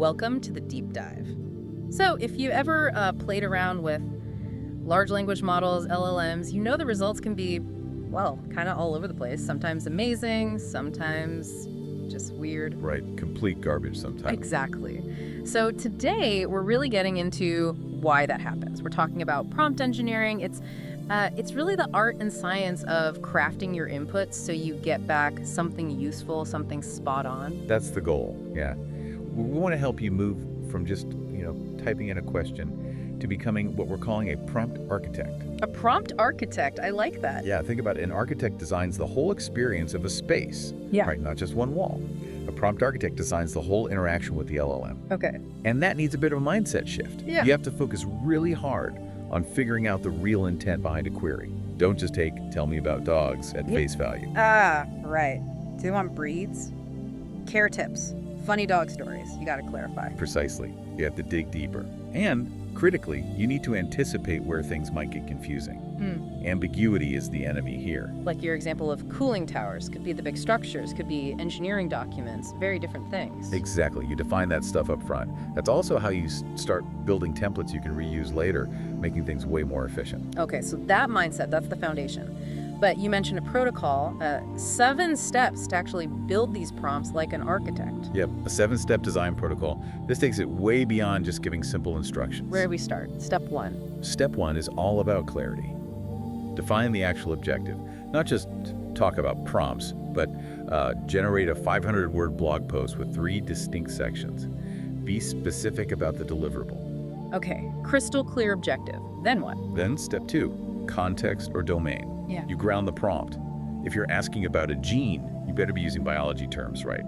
Welcome to the deep dive. So if you ever played around with large language models, LLMs, you know the results can be, well, kind of all over the place. Sometimes amazing, sometimes just weird. Right, complete garbage sometimes. Exactly. So today we're really getting into why that happens. We're talking about prompt engineering. It's really the art and science of crafting your inputs so you get back something useful, something spot on. That's the goal, yeah. We want to help you move from just, typing in a question to becoming what we're calling a prompt architect. A prompt architect, I like that. Yeah, think about it. An architect designs the whole experience of a space, Yeah. right? Not just one wall. A prompt architect designs the whole interaction with the LLM. Okay. And that needs a bit of a mindset shift. Yeah. You have to focus really hard on figuring out the real intent behind a query. Don't just take "tell me about dogs" at face value. Ah, right. Do they want breeds? Care tips. Funny dog stories. You got to clarify. Precisely. You have to dig deeper. And critically, you need to anticipate where things might get confusing. Ambiguity is the enemy here. Like your example of cooling towers. Could be the big structures, could be engineering documents, very different things. Exactly. You define that stuff up front. That's also how you start building templates you can reuse later, making things way more efficient. Okay, so that mindset, that's the foundation. But you mentioned a protocol, 7 steps to actually build these prompts like an architect. Yep, a 7-step design protocol. This takes it way beyond just giving simple instructions. Where do we start? Step 1. Step 1 is all about clarity. Define the actual objective. Not just talk about prompts, but generate a 500-word blog post with 3 distinct sections. Be specific about the deliverable. Okay, crystal clear objective. Then what? Then step 2, context or domain. Yeah. You ground the prompt. If you're asking about a gene, you better be using biology terms, right?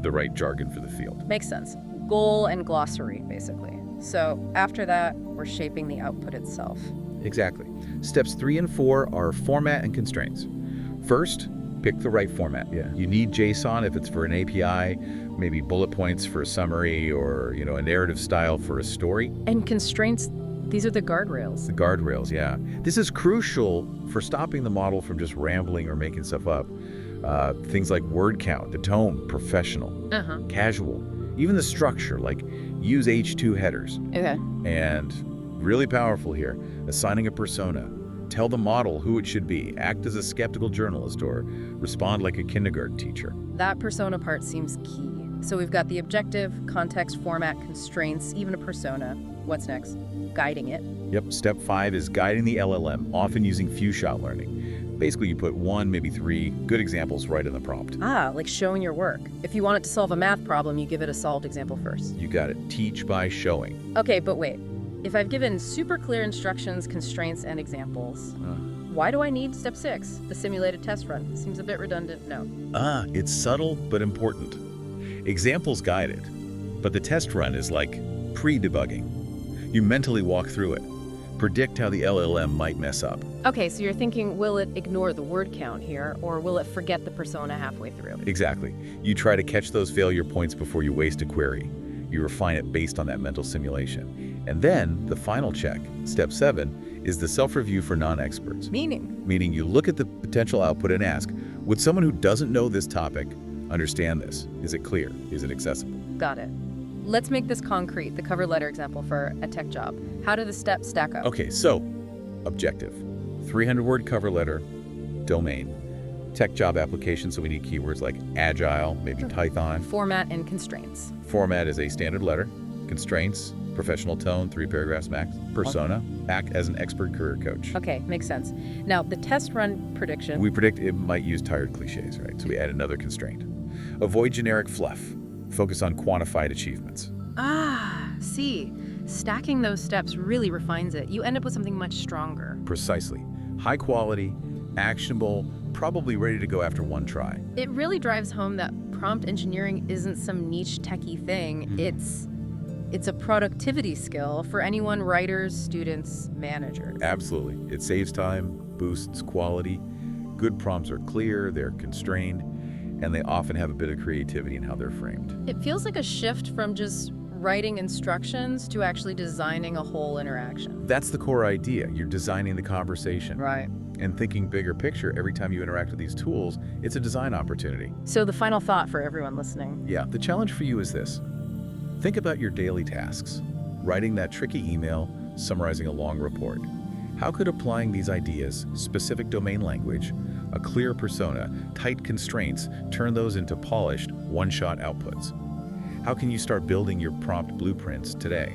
The right jargon for the field. Makes sense. Goal and glossary, basically. So after that, we're shaping the output itself. Exactly. Steps 3 and 4 are format and constraints. First, pick the right format. Yeah. You need JSON if it's for an API, maybe bullet points for a summary, or a narrative style for a story. And constraints, these are the guardrails. The guardrails, yeah. This is crucial for stopping the model from just rambling or making stuff up. Things like word count, the tone, professional, casual, even the structure, like use H2 headers. Okay. And really powerful here, assigning a persona. Tell the model who it should be. Act as a skeptical journalist or respond like a kindergarten teacher. That persona part seems key. So we've got the objective, context, format, constraints, even a persona. What's next? Guiding it. Yep, step 5 is guiding the LLM, often using few-shot learning. Basically, you put 1, maybe 3 good examples right in the prompt. Ah, like showing your work. If you want it to solve a math problem, you give it a solved example first. You got it. Teach by showing. Okay, but wait. If I've given super clear instructions, constraints, and examples, why do I need step 6, the simulated test run? Seems a bit redundant, no. It's subtle but important. Examples guide it, but the test run is like pre-debugging. You mentally walk through it, predict how the LLM might mess up. Okay, so you're thinking, will it ignore the word count here, or will it forget the persona halfway through? Exactly. You try to catch those failure points before you waste a query. You refine it based on that mental simulation. And then, the final check, step 7, is the self-review for non-experts. Meaning you look at the potential output and ask, would someone who doesn't know this topic understand this? Is it clear? Is it accessible? Got it. Let's make this concrete, the cover letter example for a tech job. How do the steps stack up? Okay, so, objective. 300-word cover letter, domain. Tech job application, so we need keywords like agile, maybe Python. Format and constraints. Format is a standard letter. Constraints, professional tone, 3 paragraphs max. Persona, act as an expert career coach. Okay, makes sense. Now, the test run prediction. We predict it might use tired cliches, right? So we add another constraint. Avoid generic fluff. Focus on quantified achievements. See. Stacking those steps really refines it. You end up with something much stronger. Precisely. High quality, actionable, probably ready to go after one try. It really drives home that prompt engineering isn't some niche techie thing. It's a productivity skill for anyone, writers, students, managers. Absolutely. It saves time, boosts quality. Good prompts are clear, they're constrained, and they often have a bit of creativity in how they're framed. It feels like a shift from just writing instructions to actually designing a whole interaction. That's the core idea. You're designing the conversation. Right. And thinking bigger picture every time you interact with these tools, it's a design opportunity. So the final thought for everyone listening. Yeah, the challenge for you is this. Think about your daily tasks. Writing that tricky email, summarizing a long report. How could applying these ideas, specific domain language, a clear persona, tight constraints, turn those into polished, one-shot outputs? How can you start building your prompt blueprints today?